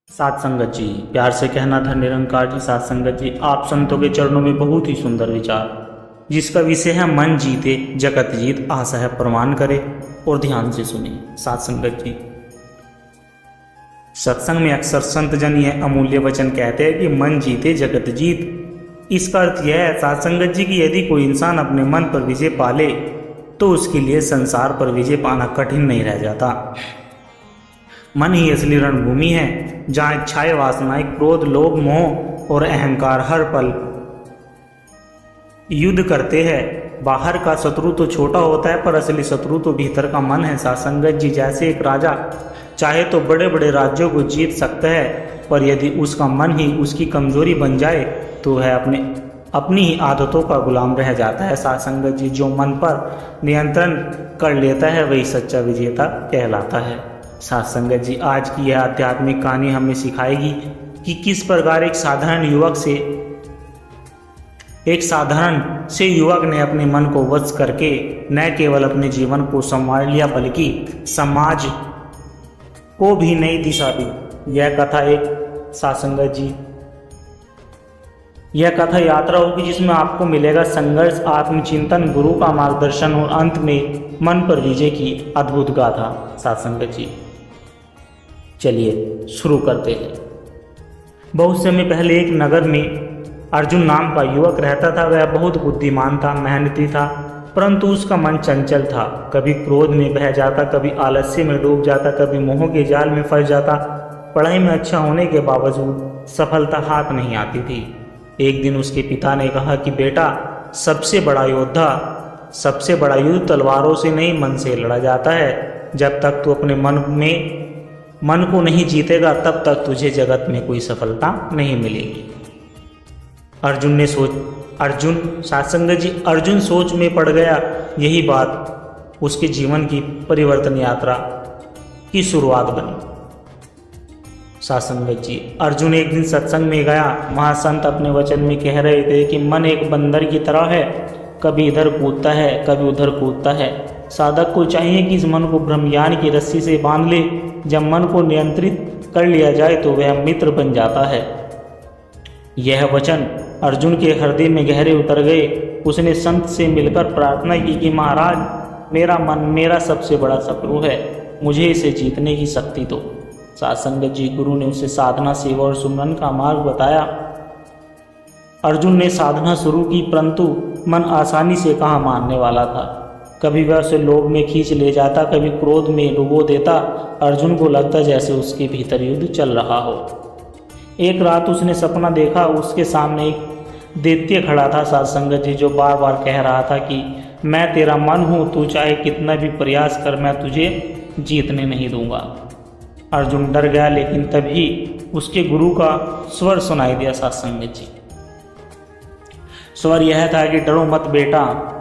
सात संगत जी, प्यार से कहना था निरंकार जी। सात संगत जी, आप संतों के चरणों में बहुत ही सुंदर विचार, जिसका विषय है मन जीते जगत जीत, आशा है प्रमाण करे और ध्यान से सुने। सात संगत जी, सत्संग में अक्सर संत जन यह अमूल्य वचन कहते हैं कि मन जीते जगत जीत। इसका अर्थ यह है सात संगत जी कि यदि कोई इंसान अपने मन पर विजय पाले तो उसके लिए संसार पर विजय पाना कठिन नहीं रह जाता। मन ही असली रणभूमि है, जहाँ इच्छाएं, वासनाएं, क्रोध, लोभ, मोह और अहंकार हर पल युद्ध करते हैं। बाहर का शत्रु तो छोटा होता है, पर असली शत्रु तो भीतर का मन है। सात संगत जी, जैसे एक राजा चाहे तो बड़े बड़े राज्यों को जीत सकता है, पर यदि उसका मन ही उसकी कमजोरी बन जाए तो वह अपनी ही आदतों का गुलाम रह जाता है। सात संगत जी, जो मन पर नियंत्रण कर लेता है वही सच्चा विजेता कहलाता है। सात संगत जी, आज की यह आध्यात्मिक कहानी हमें सिखाएगी कि किस प्रकार एक साधारण से युवक ने अपने मन को वश करके न केवल अपने जीवन को संवार लिया बल्कि समाज को भी नई दिशा दी। यह कथा एक सात संगत जी, यह कथा यात्रा होगी जिसमें आपको मिलेगा संघर्ष, आत्मचिंतन, गुरु का मार्गदर्शन और अंत में मन पर विजय की अद्भुत गाथा। सात संगत जी, चलिए शुरू करते हैं। बहुत समय पहले एक नगर में अर्जुन नाम का युवक रहता था। वह बहुत बुद्धिमान था, मेहनती था, परंतु उसका मन चंचल था। कभी क्रोध में बह जाता, कभी आलस्य में डूब जाता, कभी मोह के जाल में फंस जाता। पढ़ाई में अच्छा होने के बावजूद सफलता हाथ नहीं आती थी। एक दिन उसके पिता ने कहा कि बेटा, सबसे बड़ा युद्ध तलवारों से नहीं मन से लड़ा जाता है। जब तक तू अपने मन को नहीं जीतेगा तब तक तुझे जगत में कोई सफलता नहीं मिलेगी। अर्जुन सोच में पड़ गया। यही बात उसके जीवन की परिवर्तन यात्रा की शुरुआत बनी। सात संगत जी, अर्जुन एक दिन सत्संग में गया। महासंत अपने वचन में कह रहे थे कि मन एक बंदर की तरह है, कभी इधर कूदता है, कभी उधर कूदता है। साधक को चाहिए कि इस मन को ब्रह्मज्ञान की रस्सी से बांध ले। जब मन को नियंत्रित कर लिया जाए तो वह मित्र बन जाता है। यह वचन अर्जुन के हृदय में गहरे उतर गए। उसने संत से मिलकर प्रार्थना की कि महाराज, मेरा मन मेरा सबसे बड़ा शत्रु है, मुझे इसे जीतने की शक्ति दो। सात संगत जी, गुरु ने उसे साधना, सेवा और सुमरन का मार्ग बताया। अर्जुन ने साधना शुरू की, परंतु मन आसानी से कहाँ मानने वाला था। कभी वह उसे लोभ में खींच ले जाता, कभी क्रोध में डुबो देता। अर्जुन को लगता जैसे उसके भीतर युद्ध चल रहा हो। एक रात उसने सपना देखा, उसके सामने एक दैत्य खड़ा था सात संगत जी, जो बार बार कह रहा था कि मैं तेरा मन हूँ, तू चाहे कितना भी प्रयास कर, मैं तुझे जीतने नहीं दूंगा। अर्जुन डर गया, लेकिन तभी उसके गुरु का स्वर सुनाई दिया। सात संगत जी, स्वर यह था कि डरो मत बेटा,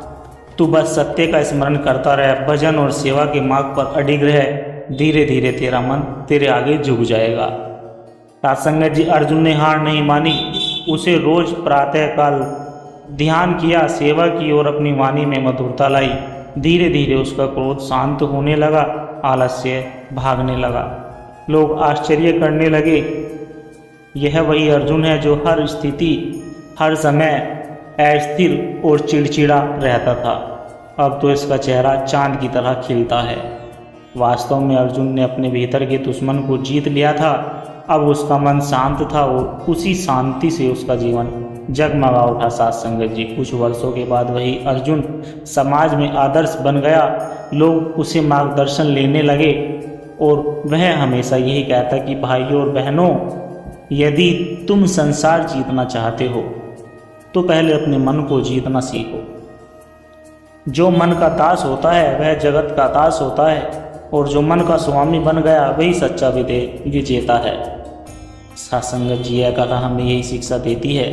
तू बस सत्य का स्मरण करता रह, भजन और सेवा के मार्ग पर अडिग रह, धीरे धीरे तेरा मन तेरे आगे झुक जाएगा। सात संगत जी, अर्जुन ने हार नहीं मानी। उसे रोज प्रातःकाल ध्यान किया, सेवा की और अपनी वाणी में मधुरता लाई। धीरे धीरे उसका क्रोध शांत होने लगा, आलस्य भागने लगा। लोग आश्चर्य करने लगे, यह वही अर्जुन है जो हर स्थिति, हर समय अस्थिर और चिड़चिड़ा रहता था। अब तो इसका चेहरा चांद की तरह खिलता है। वास्तव में अर्जुन ने अपने भीतर के दुश्मन को जीत लिया था। अब उसका मन शांत था और उसी शांति से उसका जीवन जगमगा उठा। सात संगत जी, कुछ वर्षों के बाद वही अर्जुन समाज में आदर्श बन गया। लोग उसे मार्गदर्शन लेने लगे और वह हमेशा यही कहता कि भाइयों और बहनों, यदि तुम संसार जीतना चाहते हो तो पहले अपने मन को जीतना सीखो। जो मन का दास होता है वह जगत का दास होता है, और जो मन का स्वामी बन गया वही सच्चा विजेता है। सात संगत जी, यह कथा हमें यही शिक्षा देती है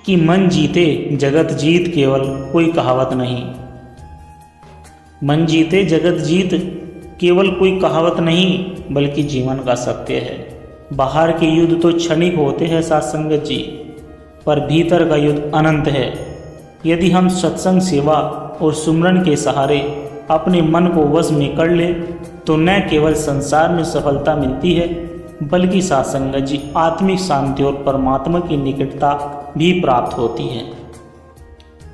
कि मन जीते जगत जीत केवल कोई कहावत नहीं। मन जीते जगत जीत केवल कोई कहावत नहीं, बल्कि जीवन का सत्य है। बाहर के युद्ध तो क्षणिक होते हैं सात संगत जी, पर भीतर का युद्ध अनंत है। यदि हम सत्संग, सेवा और सुमरन के सहारे अपने मन को वश में कर ले तो न केवल संसार में सफलता मिलती है बल्कि सात्संगत जी आत्मिक शांति और परमात्मा की निकटता भी प्राप्त होती है।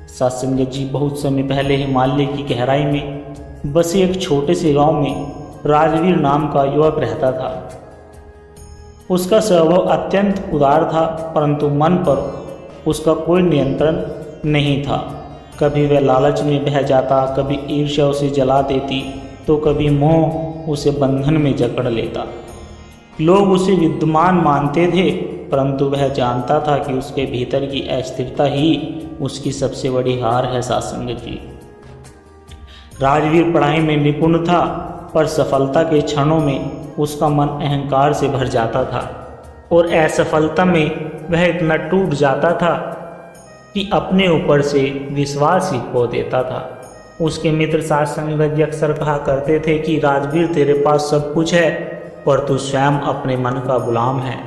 सात्संगत जी बहुत समय पहले हिमालय की गहराई में बसे एक छोटे से गांव में राजवीर नाम का युवक रहता था। उसका स्वभाव अत्यंत उदार था, परंतु मन पर उसका कोई नियंत्रण नहीं था। कभी वह लालच में बह जाता, कभी ईर्ष्या उसे जला देती, तो कभी मोह उसे बंधन में जकड़ लेता। लोग उसे विद्वान मानते थे, परंतु वह जानता था कि उसके भीतर की अस्थिरता ही उसकी सबसे बड़ी हार है। सात्संगत जी, राजवीर पढ़ाई में निपुण था, पर सफलता के क्षणों में उसका मन अहंकार से भर जाता था और असफलता में वह इतना टूट जाता था कि अपने ऊपर से विश्वास ही खो देता था। उसके मित्र सात्संगत जी अक्सर कहा करते थे कि राजवीर, तेरे पास सब कुछ है, पर तू स्वयं अपने मन का गुलाम है।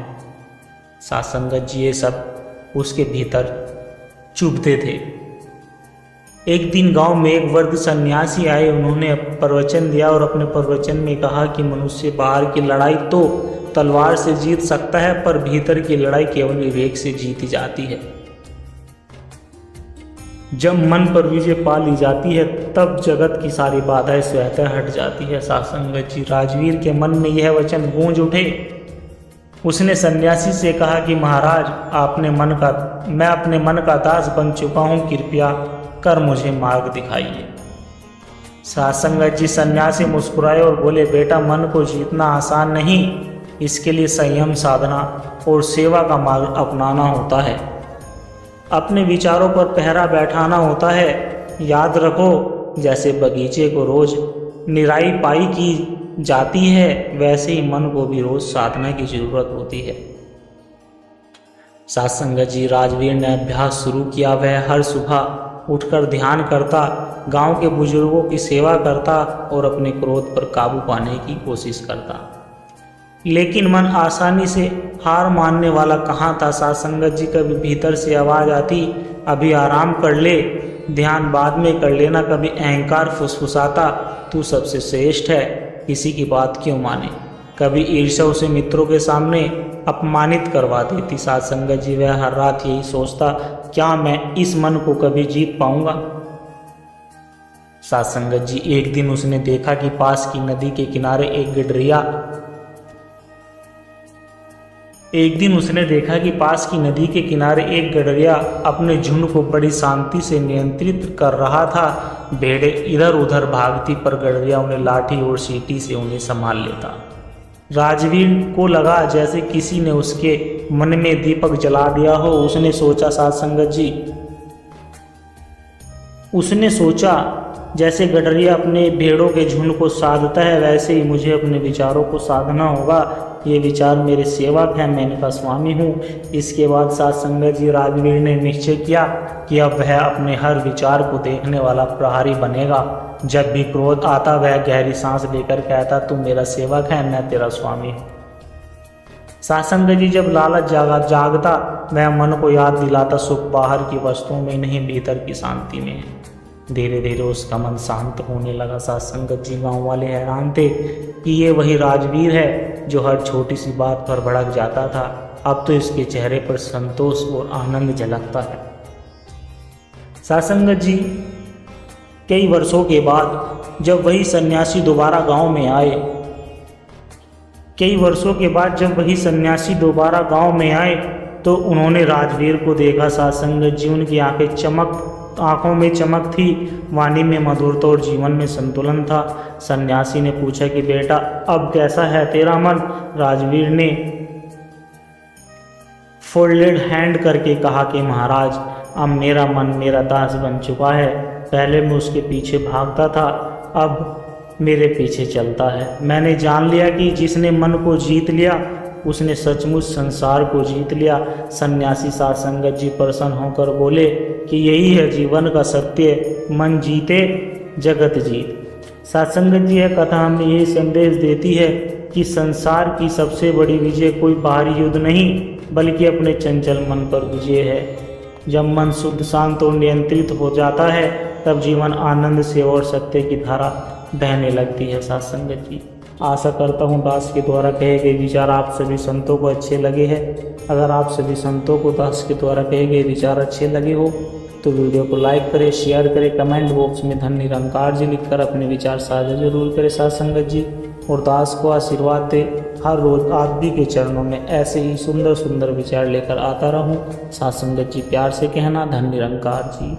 सात्संगत जी ये सब उसके भीतर चुभते थे। एक दिन गांव में एक वृद्ध सन्यासी आए। उन्होंने प्रवचन दिया और अपने प्रवचन में कहा कि मनुष्य बाहर की लड़ाई तो तलवार से जीत सकता है, पर भीतर की लड़ाई केवल विवेक से जीती जाती है। जब मन पर विजय पा ली जाती है, तब जगत की सारी बाधाएं स्वतः हट जाती है। सात्संगत जी, राजवीर के मन में यह वचन गूंज उठे। उसने सन्यासी से कहा कि महाराज, मैं अपने मन का दास बन चुका हूँ, कृपया कर मुझे मार्ग दिखाइए। सात्संगत जी सन्यासी मुस्कुराए और बोले, बेटा, मन को जीतना आसान नहीं, इसके लिए संयम, साधना और सेवा का मार्ग अपनाना होता है। अपने विचारों पर पहरा बैठाना होता है। याद रखो, जैसे बगीचे को रोज निराई पाई की जाती है, वैसे ही मन को भी रोज साधना की जरूरत होती है। सात्संगत जी, राजवीर ने अभ्यास शुरू किया। वह हर सुबह उठकर ध्यान करता, गांव के बुजुर्गों की सेवा करता और अपने क्रोध पर काबू पाने की कोशिश करता। लेकिन मन आसानी से हार मानने वाला कहाँ था। सात्संगत जी कभी भीतर से आवाज़ आती, अभी आराम कर ले, ध्यान बाद में कर लेना। कभी अहंकार फुसफुसाता, तू सबसे श्रेष्ठ है, किसी की बात क्यों माने। कभी ईर्ष्या उसे मित्रों के सामने अपमानित करवा देती। सात्संगत जी वह हर रात यही सोचता, क्या मैं इस मन को कभी जीत पाऊंगा। सात्संगत जी, एक दिन उसने देखा कि पास की नदी के किनारे एक गडरिया अपने झुंड को बड़ी शांति से नियंत्रित कर रहा था। भेड़ें इधर उधर भागती, पर गडरिया उन्हें लाठी और सीटी से उन्हें संभाल लेता। राजवीर को लगा जैसे किसी ने उसके मन में दीपक जला दिया हो। उसने सोचा, सात्संगत जी, जैसे गडरिया अपने भेड़ों के झुंड को साधता है, वैसे ही मुझे अपने विचारों को साधना होगा। ये विचार मेरे सेवक हैं, मैं इनका स्वामी हूँ। इसके बाद सात्संगत जी, राजवीर ने निश्चय किया कि अब वह अपने हर विचार को देखने वाला प्रहरी बनेगा। जब भी क्रोध आता, वह गहरी सांस लेकर कहता, तू मेरा सेवक है, मैं तेरा स्वामी हूँ। सात्संगत जी जब लालच जागता, वह मन को याद दिलाता, सुख बाहर की वस्तुओं में नहीं, भीतर की शांति में है। धीरे धीरे उसका मन शांत होने लगा। सात्संगत जी, गाँव वाले हैरान थे कि ये वही राजवीर है जो हर छोटी सी बात पर भड़क जाता था। अब तो इसके चेहरे पर संतोष और आनंद झलकता है। सात्संगत जी, कई वर्षों के बाद जब वही सन्यासी दोबारा गांव में आए तो उन्होंने राजवीर को देखा। सात्संगत जी, उनकी आंखों में चमक थी, वाणी में मधुरता और जीवन में संतुलन था। सन्यासी ने पूछा कि बेटा, अब कैसा है तेरा मन। राजवीर ने फोल्डेड हैंड करके कहा कि महाराज, अब मेरा मन मेरा दास बन चुका है। पहले मैं उसके पीछे भागता था, अब मेरे पीछे चलता है। मैंने जान लिया कि जिसने मन को जीत लिया उसने सचमुच संसार को जीत लिया। सन्यासी सात्संगत जी प्रसन्न होकर बोले कि यही है जीवन का सत्य, मन जीते जगत जीत। सात्संगत जी, यह कथा हमें यही संदेश देती है कि संसार की सबसे बड़ी विजय कोई बाहरी युद्ध नहीं, बल्कि अपने चंचल मन पर विजय है। जब मन शुद्ध, शांत और नियंत्रित हो जाता है, तब जीवन आनंद से और सत्य की धारा बहने लगती है। सात्संगत जी, आशा करता हूँ दास के द्वारा कहे गए विचार आप सभी संतों को अच्छे लगे हैं। अगर आप सभी संतों को दास के द्वारा कहे गए विचार अच्छे लगे हो तो वीडियो को लाइक करें, शेयर करें, कमेंट बॉक्स में धन निरंकार जी लिखकर अपने विचार साझा जरूर करें साथ संगत जी। और दास को आशीर्वाद दे हर रोज आप भी के चरणों में ऐसे ही सुंदर सुंदर विचार लेकर आता रहूं। साथ संगत जी प्यार से कहना, धन निरंकार जी।